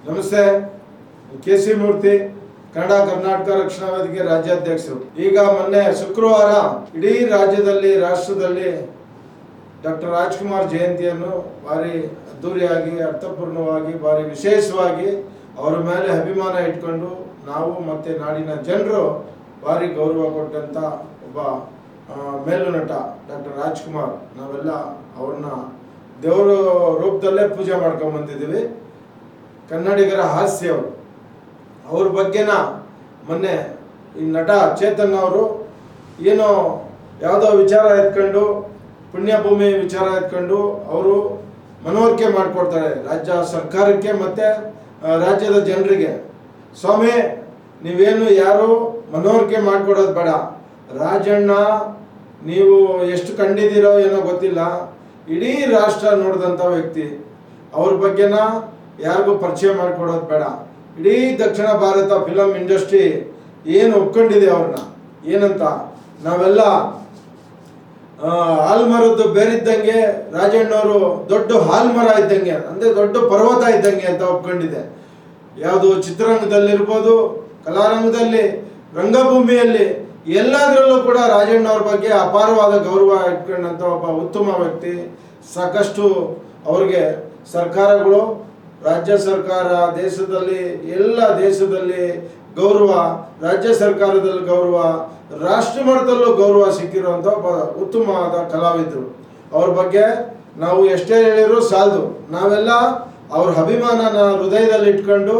ನಮಸ್ತೆ, ಕೆ.ಸಿ. ಮೂರ್ತಿ, ಕನ್ನಡ ಕರ್ನಾಟಕ ರಕ್ಷಣಾ ವೇದಿಕೆ ರಾಜ್ಯಾಧ್ಯಕ್ಷರು. ಈಗ ಮೊನ್ನೆ ಶುಕ್ರವಾರ ಇಡೀ ರಾಜ್ಯದಲ್ಲಿ, ರಾಷ್ಟ್ರದಲ್ಲಿ ಡಾಕ್ಟರ್ ರಾಜ್ಕುಮಾರ್ ಜಯಂತಿಯನ್ನು ಭಾರಿ ಅದ್ದೂರಿಯಾಗಿ, ಅರ್ಥಪೂರ್ಣವಾಗಿ, ಭಾರಿ ವಿಶೇಷವಾಗಿ ಅವರ ಮೇಲೆ ಅಭಿಮಾನ ಇಟ್ಕೊಂಡು ನಾವು ಮತ್ತೆ ನಾಡಿನ ಜನರು ಭಾರಿ ಗೌರವ ಕೊಟ್ಟಂತ ಒಬ್ಬ ಮೇಲು ನಟ ಡಾಕ್ಟರ್ ರಾಜ್ಕುಮಾರ್. ನಾವೆಲ್ಲ ಅವ್ರನ್ನ ದೇವರ ರೂಪದಲ್ಲೇ ಪೂಜೆ ಮಾಡ್ಕೊಂಡ್ ಬಂದಿದ್ದೀವಿ. ಕನ್ನಡಿಗರ ಹಾಸ್ಯ ಅವರು. ಅವ್ರ ಬಗ್ಗೆನ ಮೊನ್ನೆ ಈ ನಟ ಚೇತನ್ ಅವರು ಏನೋ ಯಾವುದೋ ವಿಚಾರ ಎತ್ಕೊಂಡು, ಪುಣ್ಯಭೂಮಿ ವಿಚಾರ ಎತ್ಕೊಂಡು ಅವರು ಮನವರಿಕೆ ಮಾಡಿಕೊಡ್ತಾರೆ ರಾಜ್ಯ ಸರ್ಕಾರಕ್ಕೆ ಮತ್ತು ರಾಜ್ಯದ ಜನರಿಗೆ. ಸ್ವಾಮಿ, ನೀವೇನು ಯಾರು ಮನವರಿಕೆ ಮಾಡಿಕೊಡೋದು ಬೇಡ. ರಾಜಣ್ಣ ನೀವು ಎಷ್ಟು ಕಂಡಿದ್ದೀರೋ ಏನೋ ಗೊತ್ತಿಲ್ಲ, ಇಡೀ ರಾಷ್ಟ್ರ ನೋಡಿದಂಥ ವ್ಯಕ್ತಿ. ಅವ್ರ ಬಗ್ಗೆನ ಯಾರಿಗೂ ಪರಿಚಯ ಮಾಡಿಕೊಡೋದು ಬೇಡ. ಇಡೀ ದಕ್ಷಿಣ ಭಾರತ ಫಿಲಮ್ ಇಂಡಸ್ಟ್ರಿ ಏನು ಒಪ್ಕೊಂಡಿದೆ ಅವ್ರನ್ನ, ಏನಂತ ನಾವೆಲ್ಲ ಹಾಲ್ಮರದ್ದು ಬೇರಿದ್ದಂಗೆ ರಾಜಣ್ಣವರು ದೊಡ್ಡ ಹಾಲ್ಮರ ಇದ್ದಂಗೆ, ಅಂದರೆ ದೊಡ್ಡ ಪರ್ವತ ಇದ್ದಂಗೆ ಅಂತ ಒಪ್ಕೊಂಡಿದೆ. ಯಾವುದು ಚಿತ್ರರಂಗದಲ್ಲಿರ್ಬೋದು, ಕಲಾರಂಗದಲ್ಲಿ, ರಂಗಭೂಮಿಯಲ್ಲಿ, ಎಲ್ಲದರಲ್ಲೂ ಕೂಡ ರಾಜಣ್ಣವ್ರ ಬಗ್ಗೆ ಅಪಾರವಾದ ಗೌರವ ಇಟ್ಕೊಂಡಂಥ ಒಬ್ಬ ಉತ್ತಮ ವ್ಯಕ್ತಿ. ಸಾಕಷ್ಟು ಅವ್ರಿಗೆ ಸರ್ಕಾರಗಳು, ರಾಜ್ಯ ಸರ್ಕಾರ, ದೇಶದಲ್ಲಿ ಎಲ್ಲ ದೇಶದಲ್ಲಿ ಗೌರವ, ರಾಜ್ಯ ಸರ್ಕಾರದಲ್ಲಿ ಗೌರವ, ರಾಷ್ಟ್ರ ಮಟ್ಟದಲ್ಲೂ ಗೌರವ ಸಿಕ್ಕಿರುವಂಥ ಒಬ್ಬ ಉತ್ತಮವಾದ ಕಲಾವಿದರು. ಅವ್ರ ಬಗ್ಗೆ ನಾವು ಎಷ್ಟೇ ಹೇಳಿದ್ರು ಸಾಲದು. ನಾವೆಲ್ಲ ಅವ್ರ ಅಭಿಮಾನನ ಹೃದಯದಲ್ಲಿ ಇಟ್ಕೊಂಡು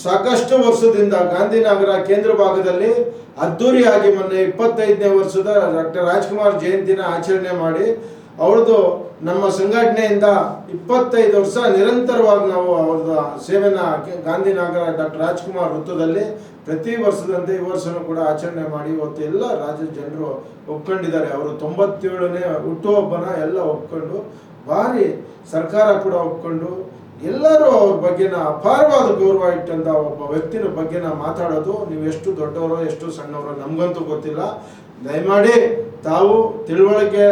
ಸಾಕಷ್ಟು ವರ್ಷದಿಂದ ಗಾಂಧಿನಗರ ಕೇಂದ್ರ ಭಾಗದಲ್ಲಿ ಅದ್ದೂರಿಯಾಗಿ ಮೊನ್ನೆ 25ನೇ ವರ್ಷದ ಡಾಕ್ಟರ್ ರಾಜ್ಕುಮಾರ್ ಜಯಂತಿನ ಆಚರಣೆ ಮಾಡಿ, ಅವ್ರದ್ದು ನಮ್ಮ ಸಂಘಟನೆಯಿಂದ 25 ವರ್ಷ ನಿರಂತರವಾಗಿ ನಾವು ಅವ್ರದ್ದು ಸೇವೆನ ಗಾಂಧಿನಗರ ಡಾಕ್ಟರ್ ರಾಜ್ಕುಮಾರ್ ವೃತ್ತದಲ್ಲಿ ಪ್ರತಿ ವರ್ಷದಂತೆ ಈ ವರ್ಷನೂ ಕೂಡ ಆಚರಣೆ ಮಾಡಿ ಇವತ್ತು ಎಲ್ಲ ರಾಜ್ಯದ ಜನರು ಒಪ್ಕೊಂಡಿದ್ದಾರೆ. ಅವರು 97ನೇ ಹುಟ್ಟುಹಬ್ಬನ ಎಲ್ಲ ಒಪ್ಕೊಂಡು, ಭಾರಿ ಸರ್ಕಾರ ಕೂಡ ಒಪ್ಕೊಂಡು, ಎಲ್ಲರೂ ಅವ್ರ ಬಗ್ಗೆನ ಅಪಾರವಾದ ಗೌರವ ಇಟ್ಟಂತ ಒಬ್ಬ ವ್ಯಕ್ತಿನ ಬಗ್ಗೆನ ಮಾತಾಡೋದು, ನೀವು ಎಷ್ಟು ದೊಡ್ಡವರೋ ಎಷ್ಟು ಸಣ್ಣವರೋ ನಮಗಂತೂ ಗೊತ್ತಿಲ್ಲ. ದಯಮಾಡಿ ತಾವು ತಿಳುವಳಿಕೆ,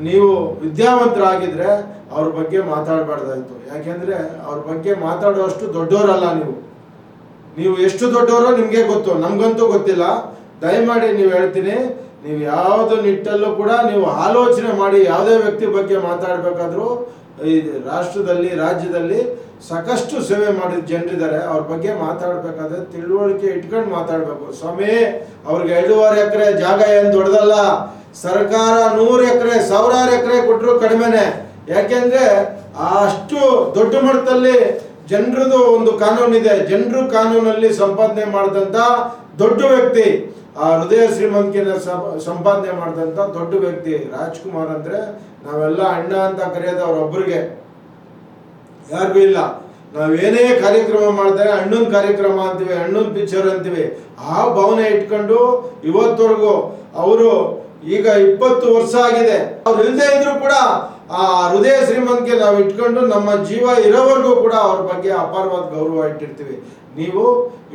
ನೀವು ವಿದ್ಯಾವಂತರಾಗಿದ್ರೆ ಅವ್ರ ಬಗ್ಗೆ ಮಾತಾಡಬಾರ್ದಾಯ್ತು. ಯಾಕೆಂದರೆ ಅವ್ರ ಬಗ್ಗೆ ಮಾತಾಡೋಷ್ಟು ದೊಡ್ಡವರಲ್ಲ ನೀವು ಎಷ್ಟು ದೊಡ್ಡವರೋ ನಿಮಗೆ ಗೊತ್ತು, ನಮಗಂತೂ ಗೊತ್ತಿಲ್ಲ. ದಯಮಾಡಿ ನೀವು ಹೇಳ್ತೀನಿ, ನೀವು ಯಾವುದೋ ನಿಟ್ಟಲ್ಲೂ ಕೂಡ ನೀವು ಆಲೋಚನೆ ಮಾಡಿ ಯಾವುದೇ ವ್ಯಕ್ತಿ ಬಗ್ಗೆ ಮಾತಾಡಬೇಕಾದ್ರೂ ಈ ರಾಷ್ಟ್ರದಲ್ಲಿ, ರಾಜ್ಯದಲ್ಲಿ ಸಾಕಷ್ಟು ಸೇವೆ ಮಾಡಿದ ಜನರಿದ್ದಾರೆ. ಅವ್ರ ಬಗ್ಗೆ ಮಾತಾಡಬೇಕಾದ್ರೆ ತಿಳುವಳಿಕೆ ಇಟ್ಕೊಂಡು ಮಾತಾಡಬೇಕು. ಸ್ವಾಮಿ, ಅವ್ರಿಗೆ 5.5 ಎಕರೆ ಜಾಗ ಏನು ದೊಡ್ಡದಲ್ಲ. ಸರ್ಕಾರ 100 ಎಕರೆ 1000 ಎಕರೆ ಕೊಟ್ಟರು ಕಡಿಮೆನೆ. ಯಾಕೆಂದ್ರೆ ಅಷ್ಟು ದೊಡ್ಡ ಮಟ್ಟದಲ್ಲಿ ಜನರದು ಒಂದು ಕಾನೂನಿದೆ. ಜನರು ಕಾನೂನಲ್ಲಿ ಸಂಪಾದನೆ ಮಾಡಿದಂಥ ದೊಡ್ಡ ವ್ಯಕ್ತಿ, ಆ ಹೃದಯ ಶ್ರೀಮಂತಿಕೆನ ಸಂಪಾದನೆ ಮಾಡಿದಂಥ ದೊಡ್ಡ ವ್ಯಕ್ತಿ ರಾಜ್ಕುಮಾರ್. ಅಂದರೆ ನಾವೆಲ್ಲ ಅಣ್ಣ ಅಂತ ಕರೆಯೋದು ಅವರೊಬ್ಬರಿಗೆ, ಯಾರಿಗೂ ಇಲ್ಲ. ನಾವೇನೇ ಕಾರ್ಯಕ್ರಮ ಮಾಡಿದ್ರೆ ಅಣ್ಣನ ಕಾರ್ಯಕ್ರಮ ಅಂತೀವಿ, ಅಣ್ಣನ ಪಿಕ್ಚರ್ ಅಂತೀವಿ. ಆ ಭಾವನೆ ಇಟ್ಕೊಂಡು ಇವತ್ತವರೆಗೂ ಅವರು, ಈಗ 20 ವರ್ಷ ಆಗಿದೆ, ಅವ್ರು ಇಲ್ಲದೆ ಇದ್ರು ಕೂಡ ಆ ಹೃದಯ ಶ್ರೀಮಂತಿಕೆ ನಾವು ಇಟ್ಕೊಂಡು ನಮ್ಮ ಜೀವ ಇರೋವರೆಗೂ ಕೂಡ ಅವ್ರ ಬಗ್ಗೆ ಅಪಾರವಾದ ಗೌರವ ಇಟ್ಟಿರ್ತೀವಿ. ನೀವು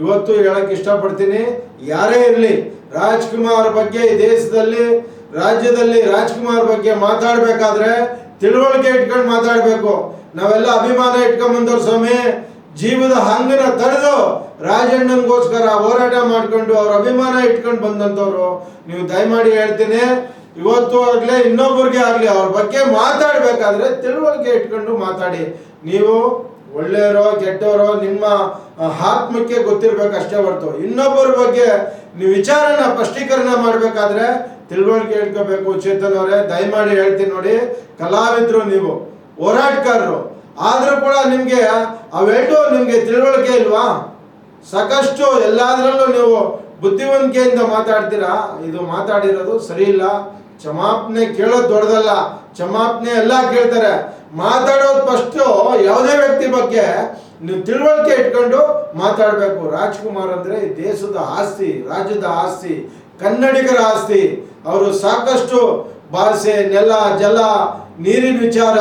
ಇವತ್ತು ಹೇಳಕ್ ಇಷ್ಟಪಡ್ತೀನಿ, ಯಾರೇ ಇರಲಿ ರಾಜ್ಕುಮಾರ್ ಬಗ್ಗೆ ಈ ದೇಶದಲ್ಲಿ, ರಾಜ್ಯದಲ್ಲಿ ರಾಜ್ಕುಮಾರ್ ಬಗ್ಗೆ ಮಾತಾಡಬೇಕಾದ್ರೆ ತಿಳುವಳಿಕೆ ಇಟ್ಕೊಂಡು ಮಾತಾಡಬೇಕು. ನಾವೆಲ್ಲ ಅಭಿಮಾನ ಇಟ್ಕೊಂಡ್ ಬಂದವ್ರು ಸ್ವಾಮಿ. ಜೀವದ ಹಂಗನ ತಡೆದು ರಾಜಣ್ಣನಿಗೋಸ್ಕರ ಹೋರಾಟ ಮಾಡ್ಕೊಂಡು ಅವ್ರ ಅಭಿಮಾನ ಇಟ್ಕೊಂಡು ಬಂದಂಥವ್ರು. ನೀವು ದಯಮಾಡಿ ಹೇಳ್ತೀನಿ, ಇವತ್ತು ಆಗಲಿ ಇನ್ನೊಬ್ಬರಿಗೆ ಆಗಲಿ ಅವ್ರ ಬಗ್ಗೆ ಮಾತಾಡಬೇಕಾದ್ರೆ ತಿಳುವಳಿಕೆ ಇಟ್ಕೊಂಡು ಮಾತಾಡಿ. ನೀವು ಒಳ್ಳೆಯವರೋ ಕೆಟ್ಟವರೋ ನಿಮ್ಮ ಆತ್ಮಕ್ಕೆ ಗೊತ್ತಿರ್ಬೇಕಷ್ಟೇ ಹೊರತು ಇನ್ನೊಬ್ಬರ ಬಗ್ಗೆ ನೀವು ವಿಚಾರನ ಸ್ಪಷ್ಟೀಕರಣ ಮಾಡಬೇಕಾದ್ರೆ ತಿಳುವಳಿಕೆ ಇಟ್ಕೋಬೇಕು. ಚೇತನ್ ಅವರೇ, ದಯಮಾಡಿ ಹೇಳ್ತೀನಿ ನೋಡಿ, ಕಲಾವಿದರು, ನೀವು ಹೋರಾಟಗಾರರು, ಆದರೂ ಕೂಡ ನಿಮಗೆ ಅವೆರಡು ನಿಮಗೆ ತಿಳುವಳಿಕೆ ಇಲ್ವಾ? ಸಾಕಷ್ಟು ಎಲ್ಲದರಲ್ಲೂ ನೀವು ಬುದ್ಧಿವಂತಿಕೆಯಿಂದ ಮಾತಾಡ್ತೀರಾ. ಇದು ಮಾತಾಡಿರೋದು ಸರಿ ಇಲ್ಲ. ಕ್ಷಮಾಪಣೆ ಕೇಳೋದು ದೊಡ್ಡದಲ್ಲ, ಕ್ಷಮಾಪಣೆ ಎಲ್ಲ ಕೇಳ್ತಾರೆ. ಮಾತಾಡೋದು ಫಸ್ಟು ಯಾವುದೇ ವ್ಯಕ್ತಿ ಬಗ್ಗೆ ನೀವು ತಿಳುವಳಿಕೆ ಇಟ್ಕೊಂಡು ಮಾತಾಡಬೇಕು. ರಾಜ್ಕುಮಾರ್ ಅಂದರೆ ದೇಶದ ಆಸ್ತಿ, ರಾಜ್ಯದ ಆಸ್ತಿ, ಕನ್ನಡಿಗರ ಆಸ್ತಿ. ಅವರು ಸಾಕಷ್ಟು ಭಾಷೆ, ನೆಲ, ಜಲ, ನೀರಿನ ವಿಚಾರ,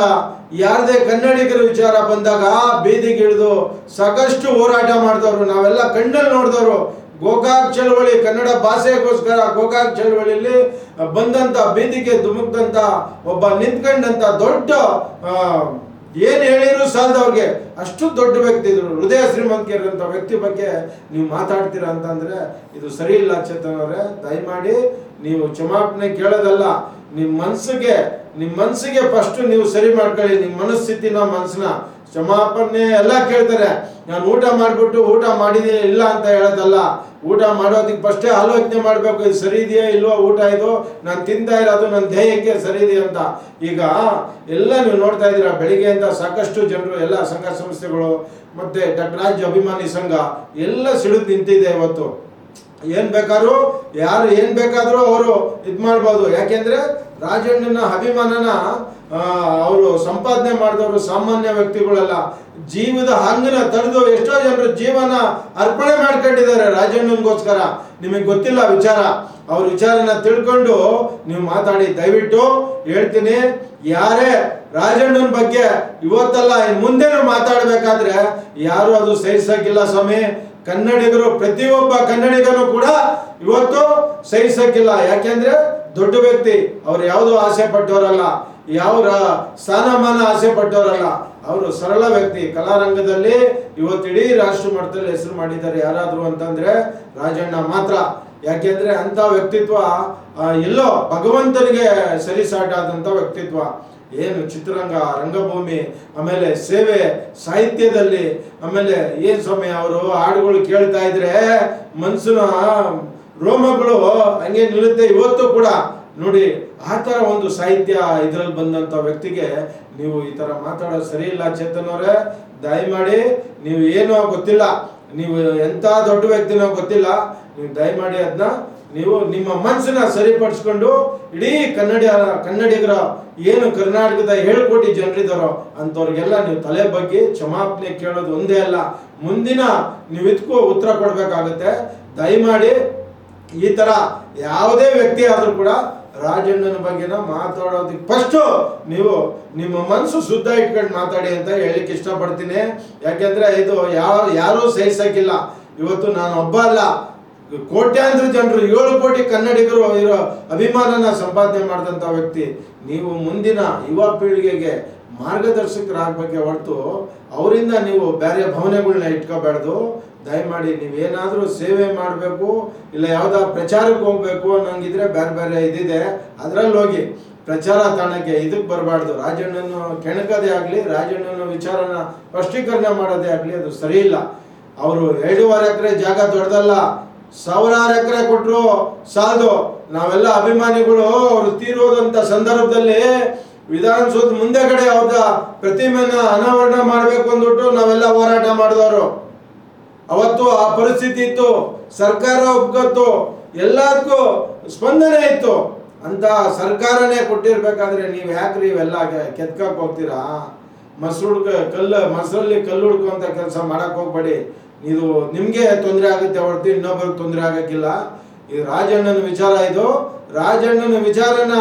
ಯಾರದೇ ಕನ್ನಡಿಗರ ವಿಚಾರ ಬಂದಾಗ ಬೀದಿಗಿಳಿದು ಸಾಕಷ್ಟು ಹೋರಾಟ ಮಾಡಿದವರು, ನಾವೆಲ್ಲ ಕಣ್ಣಲ್ಲಿ ನೋಡಿದವರು. ಗೋಕಾಕ್ ಚಳವಳಿ, ಕನ್ನಡ ಭಾಷೆಗೋಸ್ಕರ ಗೋಕಾಕ್ ಚಳವಳಿಯಲ್ಲಿ ಬಂದಂಥ, ಬೀದಿಗೆ ಧುಮುಕ್ದಂಥ ಒಬ್ಬ ನಿಂತ್ಕೊಂಡಂಥ ದೊಡ್ಡ ಏನು ಹೇಳಿದ್ರು ಸಾಲದವ್ರಿಗೆ, ಅಷ್ಟು ದೊಡ್ಡ ವ್ಯಕ್ತಿ ಇದ್ರು, ಹೃದಯ ಶ್ರೀಮಂತಿಕೆ ಇರುವಂಥ ವ್ಯಕ್ತಿ ಬಗ್ಗೆ ನೀವು ಮಾತಾಡ್ತೀರಾ ಅಂತಂದರೆ ಇದು ಸರಿ ಇಲ್ಲ. ಚೇತನ್ ಅವರೇ, ದಯಮಾಡಿ ನೀವು ಕ್ಷಮಾಪಣೆ ಕೇಳೋದಲ್ಲ, ನಿಮ್ಮ ಮನಸ್ಸಿಗೆ ಫಸ್ಟ್ ನೀವು ಸರಿ ಮಾಡ್ಕೊಳ್ಳಿ. ನಿಮ್ಮ ಮನಸ್ಥಿತಿನ ಮನಸ್ಸನ್ನ ಕ್ಷಮಾಪಣೆ ಎಲ್ಲ ಕೇಳ್ತಾರೆ. ನಾನು ಊಟ ಮಾಡಿಬಿಟ್ಟು ಊಟ ಮಾಡಿದೀನಿ ಇಲ್ಲ ಅಂತ ಹೇಳೋದಲ್ಲ, ಊಟ ಮಾಡೋದಕ್ಕೆ ಫಸ್ಟೇ ಆಲೋಚನೆ ಮಾಡಬೇಕು, ಇದು ಸರಿ ಇದೆಯಾ ಇಲ್ವಾ ಊಟ, ಇದು ನಾನು ತಿಂತಾ ಇರೋದು ನನ್ನ ದೇಹಕ್ಕೆ ಸರಿ ಇದೆಯಾ ಅಂತ. ಈಗ ಎಲ್ಲ ನೀವು ನೋಡ್ತಾ ಇದ್ದೀರಾ, ಬೆಳಿಗ್ಗೆಯಿಂದ ಸಾಕಷ್ಟು ಜನರು, ಎಲ್ಲ ಸಂಘ ಸಂಸ್ಥೆಗಳು ಮತ್ತು ಡಾಕ್ಟರ್ ರಾಜ್ ಅಭಿಮಾನಿ ಸಂಘ ಎಲ್ಲ ಸಿಡಿದು ನಿಂತಿದೆ ಇವತ್ತು. ಏನು ಬೇಕಾದ್ರೂ ಯಾರು ಏನು ಬೇಕಾದರೂ ಅವರು ಇದು ಮಾಡ್ಬೋದು. ಯಾಕೆಂದರೆ ರಾಜಣ್ಣನ ಅಭಿಮಾನನ ಅವರು ಸಂಪಾದನೆ ಮಾಡಿದವರು ಸಾಮಾನ್ಯ ವ್ಯಕ್ತಿಗಳಲ್ಲ. ಜೀವದ ಹಂಗನ ತಡೆದು ಎಷ್ಟೋ ಜನರು ಜೀವನ ಅರ್ಪಣೆ ಮಾಡ್ಕೊಂಡಿದ್ದಾರೆ ರಾಜಣ್ಣನಿಗೋಸ್ಕರ. ನಿಮಗೆ ಗೊತ್ತಿಲ್ಲ ವಿಚಾರ, ಅವ್ರ ವಿಚಾರನ ತಿಳ್ಕೊಂಡು ನೀವು ಮಾತಾಡಿ. ದಯವಿಟ್ಟು ಹೇಳ್ತೀನಿ, ಯಾರೇ ರಾಜಣ್ಣನ ಬಗ್ಗೆ ಇವತ್ತಲ್ಲ ಮುಂದೆನೂ ಮಾತಾಡಬೇಕಾದ್ರೆ ಯಾರು ಅದು ಸಹಿಸಕ್ಕಿಲ್ಲ ಸ್ವಾಮಿ. ಕನ್ನಡಿಗರು, ಪ್ರತಿಯೊಬ್ಬ ಕನ್ನಡಿಗನು ಕೂಡ ಇವತ್ತು ಸಹಿಸಕ್ಕಿಲ್ಲ. ಯಾಕೆಂದ್ರೆ ದೊಡ್ಡ ವ್ಯಕ್ತಿ, ಅವ್ರು ಯಾವುದೋ ಆಸೆ ಪಟ್ಟವರಲ್ಲ, ಯಾವ ಸ್ಥಾನಮಾನ ಆಸೆ ಪಟ್ಟವರಲ್ಲ, ಅವರು ಸರಳ ವ್ಯಕ್ತಿ. ಕಲಾರಂಗದಲ್ಲಿ ಇವತ್ತು ಇಡೀ ರಾಷ್ಟ್ರ ಮಟ್ಟದಲ್ಲಿ ಹೆಸರು ಮಾಡಿದ್ದಾರೆ ಯಾರಾದ್ರು ಅಂತಂದ್ರೆ ರಾಜಣ್ಣ ಮಾತ್ರ. ಯಾಕೆಂದ್ರೆ ಅಂತ ವ್ಯಕ್ತಿತ್ವ ಎಲ್ಲೋ ಭಗವಂತನಿಗೆ ಸರಿಸಾಟಾದಂಥ ವ್ಯಕ್ತಿತ್ವ. ಏನು ಚಿತ್ರರಂಗ, ರಂಗಭೂಮಿ, ಆಮೇಲೆ ಸೇವೆ, ಸಾಹಿತ್ಯದಲ್ಲಿ, ಆಮೇಲೆ ಏನು ಸ್ವಾಮಿ ಅವರು ಹಾಡುಗಳು ಕೇಳ್ತಾ ಇದ್ರೆ ಮನಸ್ಸಿನ ರೋಮಗಳು ಹಂಗೆ ನಿಲ್ಲುತ್ತೆ. ಇವತ್ತು ಕೂಡ ನೋಡಿ, ಆ ಥರ ಒಂದು ಸಾಹಿತ್ಯ ಇದರಲ್ಲಿ ಬಂದಂಥ ವ್ಯಕ್ತಿಗೆ ನೀವು ಈ ಥರ ಮಾತಾಡೋದು ಸರಿ ಇಲ್ಲ. ಚೇತನ್ ಅವರೇ, ದಯಮಾಡಿ ನೀವು ಏನೋ ಗೊತ್ತಿಲ್ಲ, ನೀವು ಎಂಥ ದೊಡ್ಡ ವ್ಯಕ್ತಿನೋ ಗೊತ್ತಿಲ್ಲ, ನೀವು ದಯಮಾಡಿ ಅದನ್ನ ನೀವು ನಿಮ್ಮ ಮನಸ್ಸನ್ನ ಸರಿಪಡಿಸ್ಕೊಂಡು ಇಡೀ ಕನ್ನಡಿಗರ ಏನು ಕರ್ನಾಟಕದ 7 ಕೋಟಿ ಜನರಿದ್ದಾರೋ ಅಂಥವ್ರಿಗೆಲ್ಲ ನೀವು ತಲೆ ಬಗ್ಗೆ ಕ್ಷಮಾಪಣೆ ಕೇಳೋದು ಒಂದೇ ಅಲ್ಲ, ಮುಂದಿನ ನೀವು ಇದಕ್ಕೂ ಉತ್ತರ ಕೊಡಬೇಕಾಗುತ್ತೆ. ದಯಮಾಡಿ ಈ ಥರ ಯಾವುದೇ ವ್ಯಕ್ತಿ ಆದರೂ ಕೂಡ ರಾಜಣ್ಣನ ಬಗ್ಗೆನ ಮಾತಾಡೋದಕ್ಕೆ ಫಸ್ಟು ನೀವು ನಿಮ್ಮ ಮನಸ್ಸು ಶುದ್ಧ ಇಟ್ಕೊಂಡು ಮಾತಾಡಿ ಅಂತ ಹೇಳಲಿಕ್ಕೆ ಇಷ್ಟಪಡ್ತೀನಿ. ಯಾಕೆಂದರೆ ಇದು ಯಾರೂ ಸಹಿಸಕ್ಕಿಲ್ಲ. ಇವತ್ತು ನಾನು ಒಬ್ಬ ಅಲ್ಲ, ಕೋಟ್ಯಾಂತರ ಜನರು, 7 ಕೋಟಿ ಕನ್ನಡಿಗರು ಇರೋ ಅಭಿಮಾನನ ಸಂಪಾದನೆ ಮಾಡಿದಂಥ ವ್ಯಕ್ತಿ. ನೀವು ಮುಂದಿನ ಯುವ ಪೀಳಿಗೆಗೆ ಮಾರ್ಗದರ್ಶಕರಾಗಬೇಕೆ ಹೊರತು ಅವರಿಂದ ನೀವು ಬೇರೆ ಭಾವನೆಗಳನ್ನ ಇಟ್ಕೋಬಾರ್ದು. ದಯಮಾಡಿ ನೀವೇನಾದರೂ ಸೇವೆ ಮಾಡಬೇಕು, ಇಲ್ಲ ಯಾವುದೋ ಪ್ರಚಾರಕ್ಕೆ ಹೋಗ್ಬೇಕು ಅನ್ನಂಗಿದ್ರೆ ಬೇರೆ ಬೇರೆ ಇದಿದೆ, ಅದರಲ್ಲಿ ಹೋಗಿ. ಪ್ರಚಾರ ತಾಣಕ್ಕೆ ಇದಕ್ಕೆ ಬರಬಾರ್ದು. ರಾಜಣ್ಣನ ಕೆಣಕದೇ ಆಗಲಿ, ರಾಜಣ್ಣನ ವಿಚಾರನ ಸ್ಪಷ್ಟೀಕರಣ ಮಾಡೋದೇ ಆಗಲಿ, ಅದು ಸರಿ ಇಲ್ಲ. ಅವರು 2.5 ಎಕರೆ ಜಾಗ ದೊಡ್ಡದಲ್ಲ, 1000 ಎಕರೆ ಕೊಟ್ಟರು ಸಾಲದು. ನಾವೆಲ್ಲ ಅಭಿಮಾನಿಗಳು ಅವರು ತೀರೋದಂಥ ಸಂದರ್ಭದಲ್ಲಿ ವಿಧಾನಸೌಧ ಮುಂದೆಗಡೆ ಅವ್ರ ಪ್ರತಿಮೆನ ಅನಾವರಣ ಮಾಡಬೇಕು ಅಂದ್ಬಿಟ್ಟು ನಾವೆಲ್ಲ ಹೋರಾಟ ಮಾಡಿದವರು. ಅವತ್ತು ಆ ಪರಿಸ್ಥಿತಿ ಇತ್ತು, ಸರ್ಕಾರ ಒಪ್ಕೊತ್ತು, ಎಲ್ಲದಕ್ಕೂ ಸ್ಪಂದನೆ ಇತ್ತು. ಅಂತ ಸರ್ಕಾರನೇ ಕೊಟ್ಟಿರ್ಬೇಕಾದ್ರೆ ನೀವು ಯಾಕ್ರಿ ಇವೆಲ್ಲ ಕೆತ್ಕಕ್ಕೆ ಹೋಗ್ತೀರಾ? ಮೊಸರಲ್ಲಿ ಕಲ್ಲು ಹುಡ್ಕುವಂಥ ಕೆಲಸ ಮಾಡಕ್ಕೆ ಹೋಗ್ಬೇಡಿ. ಇದು ನಿಮಗೆ ತೊಂದರೆ ಆಗುತ್ತೆ ಹೊರತು ಇನ್ನೊಬ್ಬರಿಗೆ ತೊಂದರೆ ಆಗಕ್ಕಿಲ್ಲ. ಇದು ರಾಜಣ್ಣನ ವಿಚಾರ. ಇದು ರಾಜಣ್ಣನ ವಿಚಾರನ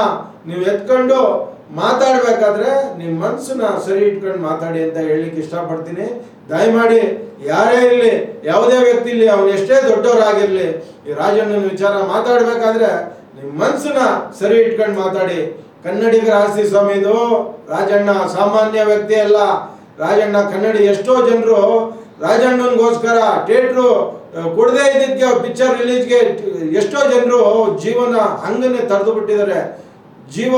ನೀವು ಎತ್ಕೊಂಡು ಮಾತಾಡಬೇಕಾದ್ರೆ ನಿಮ್ಮ ಮನಸ್ಸನ್ನ ಸರಿ ಇಟ್ಕೊಂಡು ಮಾತಾಡಿ ಅಂತ ಹೇಳಲಿಕ್ಕೆ ಇಷ್ಟಪಡ್ತೀನಿ. ದಯಮಾಡಿ ಯಾರೇ ಇರಲಿ, ಯಾವುದೇ ವ್ಯಕ್ತಿ ಇರಲಿ, ಅವನು ಎಷ್ಟೇ ದೊಡ್ಡವರಾಗಿರಲಿ, ಈ ರಾಜಣ್ಣನ ವಿಚಾರ ಮಾತಾಡಬೇಕಾದ್ರೆ ನಿಮ್ಮ ಮನಸ್ಸನ್ನ ಸರಿ ಇಟ್ಕೊಂಡು ಮಾತಾಡಿ. ಕನ್ನಡಿಗರ ಆಸ್ತಿ ಸ್ವಾಮಿ ಇದು. ರಾಜಣ್ಣ ಸಾಮಾನ್ಯ ವ್ಯಕ್ತಿ ಅಲ್ಲ. ರಾಜಣ್ಣ ಕನ್ನಡಿ ಎಷ್ಟೋ ಜನರು ರಾಜಣ್ಣನಿಗೋಸ್ಕರ ಥಿಯೇಟ್ರು ಕೊಡದೇ ಇದ್ದಕ್ಕೆ ಪಿಕ್ಚರ್ ರಿಲೀಸ್ಗೆ ಎಷ್ಟೋ ಜನರು ಜೀವನ ಹಂಗನ್ನೇ ತಡೆದು ಬಿಟ್ಟಿದ್ದಾರೆ, ಜೀವ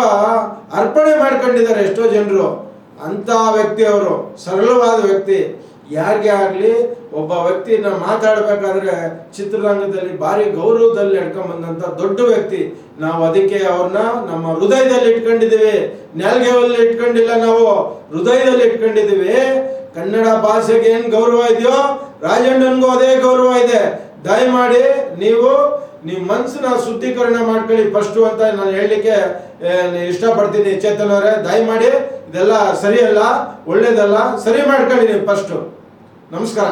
ಅರ್ಪಣೆ ಮಾಡ್ಕೊಂಡಿದ್ದಾರೆ ಎಷ್ಟೋ ಜನರು. ಅಂಥ ವ್ಯಕ್ತಿ ಅವರು, ಸರಳವಾದ ವ್ಯಕ್ತಿ. ಯಾರಿಗೆ ಆಗಲಿ ಒಬ್ಬ ವ್ಯಕ್ತಿನ ಮಾತಾಡಬೇಕಾದ್ರೆ ಚಿತ್ರರಂಗದಲ್ಲಿ ಭಾರಿ ಗೌರವದಲ್ಲಿ ಎಡ್ಕೊಂಡ್ಬಂದಂಥ ದೊಡ್ಡ ವ್ಯಕ್ತಿ. ನಾವು ಅದಕ್ಕೆ ಅವ್ರನ್ನ ನಮ್ಮ ಹೃದಯದಲ್ಲಿ ಇಟ್ಕೊಂಡಿದ್ದೀವಿ, ನೆಲ್ಗೆವಲ್ಲಿ ಇಟ್ಕೊಂಡಿಲ್ಲ, ನಾವು ಹೃದಯದಲ್ಲಿ ಇಟ್ಕೊಂಡಿದ್ದೀವಿ. ಕನ್ನಡ ಭಾಷೆಗೆ ಏನು ಗೌರವ ಇದೆಯೋ ರಾಜಣ್ಣನಿಗೂ ಅದೇ ಗೌರವ ಇದೆ. ದಯಮಾಡಿ ನೀವು ನಿಮ್ಮ ಮನಸ್ಸನ್ನ ಶುದ್ಧೀಕರಣ ಮಾಡ್ಕೊಳ್ಳಿ ಫಸ್ಟು ಅಂತ ನಾನು ಹೇಳಲಿಕ್ಕೆ ಇಷ್ಟಪಡ್ತೀನಿ. ಚೇತನ್ ಅವರೇ, ದಯಮಾಡಿ ಇದೆಲ್ಲ ಸರಿಯಲ್ಲ, ಒಳ್ಳೇದಲ್ಲ, ಸರಿ ಮಾಡ್ಕೊಳ್ಳಿ ನೀವು ಫಸ್ಟು. ನಮಸ್ಕಾರ.